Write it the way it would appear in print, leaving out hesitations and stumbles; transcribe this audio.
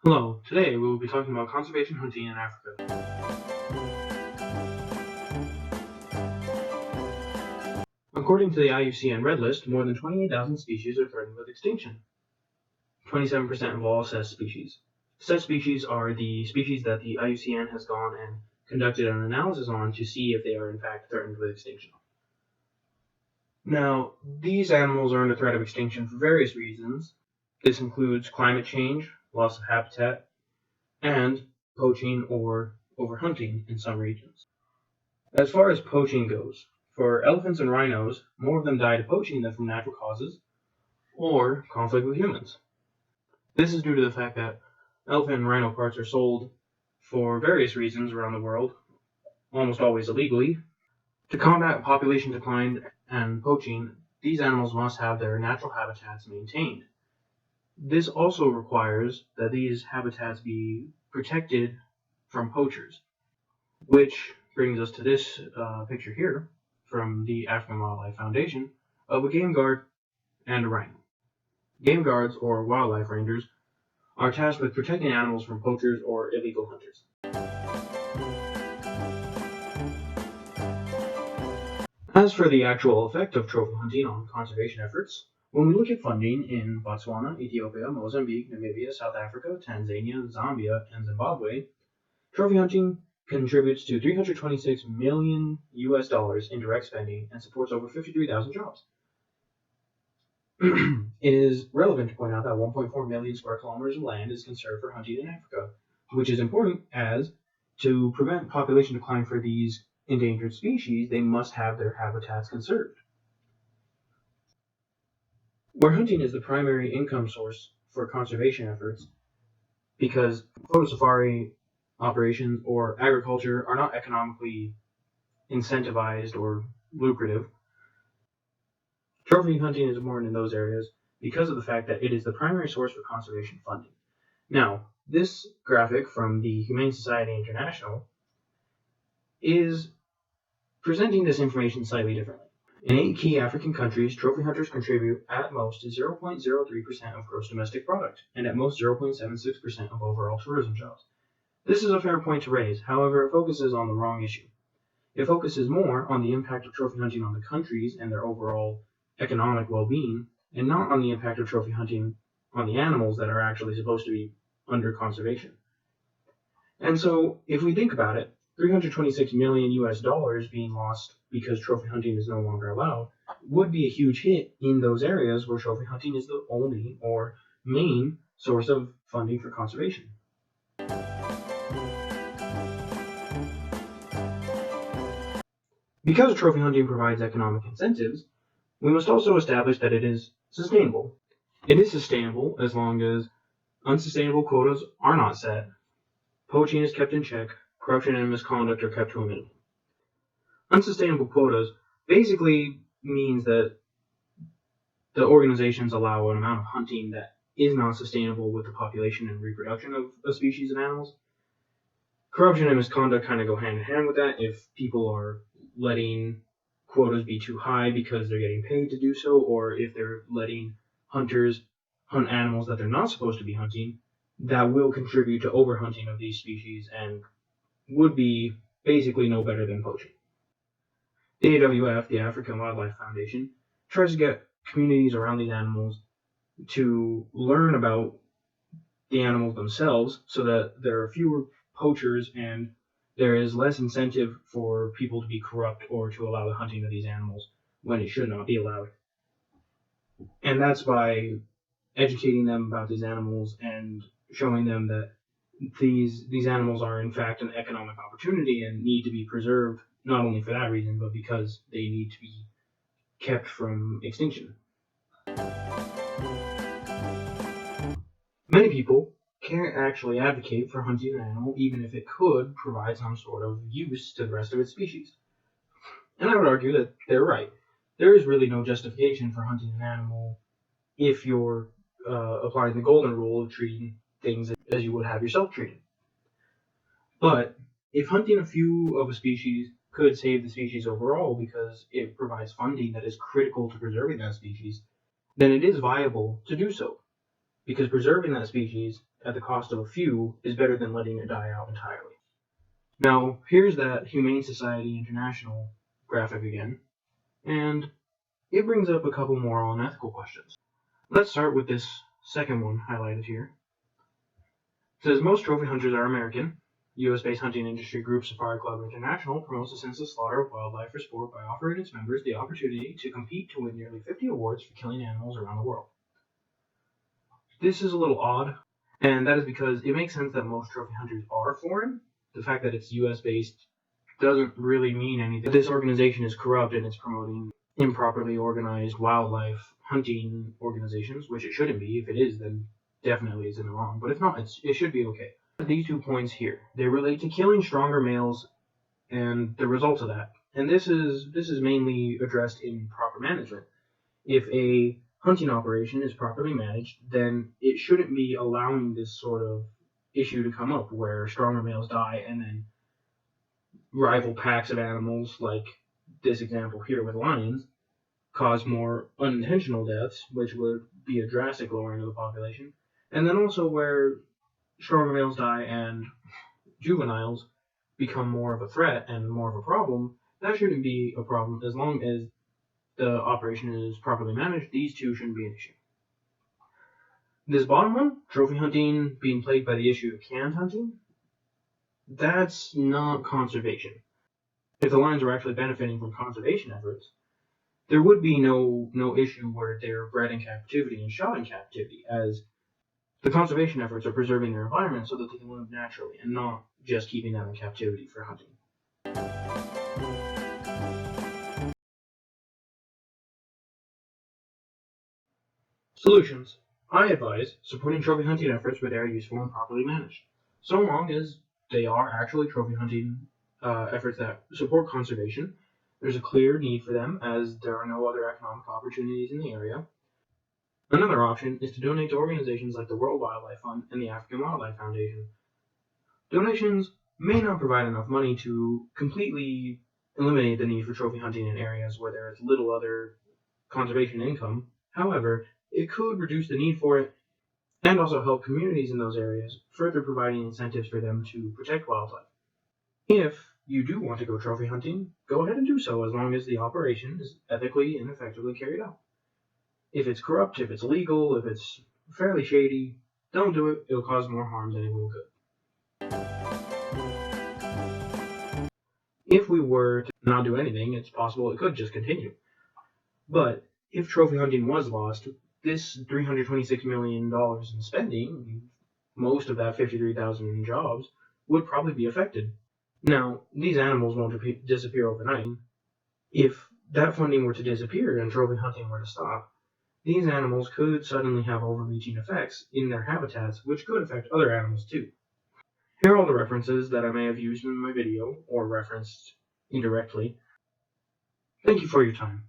Hello, today we will be talking about conservation hunting in Africa. According to the IUCN Red List, more than 28,000 species are threatened with extinction. 27% of all assessed species. Assessed species are the species that the IUCN has gone and conducted an analysis on to see if they are in fact threatened with extinction. Now, these animals are under threat of extinction for various reasons. This includes climate change, loss of habitat, and poaching or overhunting in some regions. As far as poaching goes, for elephants and rhinos, more of them die to poaching than from natural causes or conflict with humans. This is due to the fact that elephant and rhino parts are sold for various reasons around the world, almost always illegally. To combat population decline and poaching, these animals must have their natural habitats maintained. This also requires that these habitats be protected from poachers, which brings us to this picture here from the African Wildlife Foundation of a game guard and a rhino. Game guards, or wildlife rangers, are tasked with protecting animals from poachers or illegal hunters. As for the actual effect of trophy hunting on conservation efforts, when we look at funding in Botswana, Ethiopia, Mozambique, Namibia, South Africa, Tanzania, Zambia, and Zimbabwe, trophy hunting contributes to $326 million in direct spending and supports over 53,000 jobs. It is relevant to point out that 1.4 million square kilometers of land is conserved for hunting in Africa, which is important as to prevent population decline for these endangered species, they must have their habitats conserved. Where hunting is the primary income source for conservation efforts, because photo safari operations or agriculture are not economically incentivized or lucrative, trophy hunting is important in those areas because of the fact that it is the primary source for conservation funding. Now, this graphic from the Humane Society International is presenting this information slightly differently. In 8 key African countries, trophy hunters contribute at most 0.03% of gross domestic product and at most 0.76% of overall tourism jobs. This is a fair point to raise, however, it focuses on the wrong issue. It focuses more on the impact of trophy hunting on the countries and their overall economic well-being, and not on the impact of trophy hunting on the animals that are actually supposed to be under conservation. And so, if we think about it, $326 million being lost because trophy hunting is no longer allowed would be a huge hit in those areas where trophy hunting is the only or main source of funding for conservation. Because trophy hunting provides economic incentives, we must also establish that it is sustainable. It is sustainable as long as unsustainable quotas are not set, poaching is kept in check, corruption and misconduct are kept to a minimum. Unsustainable quotas basically means that the organizations allow an amount of hunting that is not sustainable with the population and reproduction of a species of animals. Corruption and misconduct kind of go hand in hand with that. If people are letting quotas be too high because they're getting paid to do so, or if they're letting hunters hunt animals that they're not supposed to be hunting, that will contribute to overhunting of these species and would be basically no better than poaching. The AWF, the African Wildlife Foundation, tries to get communities around these animals to learn about the animals themselves so that there are fewer poachers and there is less incentive for people to be corrupt or to allow the hunting of these animals when it should not be allowed. And that's by educating them about these animals and showing them that these animals are in fact an economic opportunity and need to be preserved, not only for that reason, but because they need to be kept from extinction. Many people can't actually advocate for hunting an animal even if it could provide some sort of use to the rest of its species. And I would argue that they're right. There is really no justification for hunting an animal if you're applying the golden rule of treating things as you would have yourself treated. But if hunting a few of a species could save the species overall because it provides funding that is critical to preserving that species, then it is viable to do so. because preserving that species at the cost of a few is better than letting it die out entirely. Now, here's that Humane Society International graphic again, and it brings up a couple moral and ethical questions. Let's start with this second one highlighted here. It says most trophy hunters are American. U.S.-based hunting industry group Safari Club International promotes the senseless slaughter of wildlife for sport by offering its members the opportunity to compete to win nearly 50 awards for killing animals around the world. This is a little odd, and that is because it makes sense that most trophy hunters are foreign. The fact that it's U.S.-based doesn't really mean anything. This organization is corrupt and it's promoting improperly organized wildlife hunting organizations, which it shouldn't be. If it is, then definitely it's in the wrong. But if not, it should be okay. These 2 points here, they relate to killing stronger males and the results of that. And this is mainly addressed in proper management. If a hunting operation is properly managed, then it shouldn't be allowing this sort of issue to come up where stronger males die and then rival packs of animals, like this example here with lions, cause more unintentional deaths, which would be a drastic lowering of the population. And then also where stronger males die and juveniles become more of a threat and more of a problem, that shouldn't be a problem. As long as the operation is properly managed, these two shouldn't be an issue. This bottom one, trophy hunting being plagued by the issue of canned hunting, that's not conservation. If the lions were actually benefiting from conservation efforts, there would be no issue where they're bred in captivity and shot in captivity, as the conservation efforts are preserving their environment so that they can live naturally and not just keeping them in captivity for hunting. Solutions. I advise supporting trophy hunting efforts where they are useful and properly managed, so long as they are actually trophy hunting efforts that support conservation. There's a clear need for them as there are no other economic opportunities in the area. Another option is to donate to organizations like the World Wildlife Fund and the African Wildlife Foundation. Donations may not provide enough money to completely eliminate the need for trophy hunting in areas where there is little other conservation income. However, it could reduce the need for it and also help communities in those areas, further providing incentives for them to protect wildlife. If you do want to go trophy hunting, go ahead and do so as long as the operation is ethically and effectively carried out. If it's corrupt, if it's illegal, if it's fairly shady, don't do it. It'll cause more harm than it will good. If we were to not do anything, it's possible it could just continue. But if trophy hunting was lost, this $326 million in spending, most of that 53,000 jobs, would probably be affected. Now, these animals won't disappear overnight. If that funding were to disappear and trophy hunting were to stop, these animals could suddenly have overreaching effects in their habitats, which could affect other animals too. Here are all the references that I may have used in my video or referenced indirectly. Thank you for your time.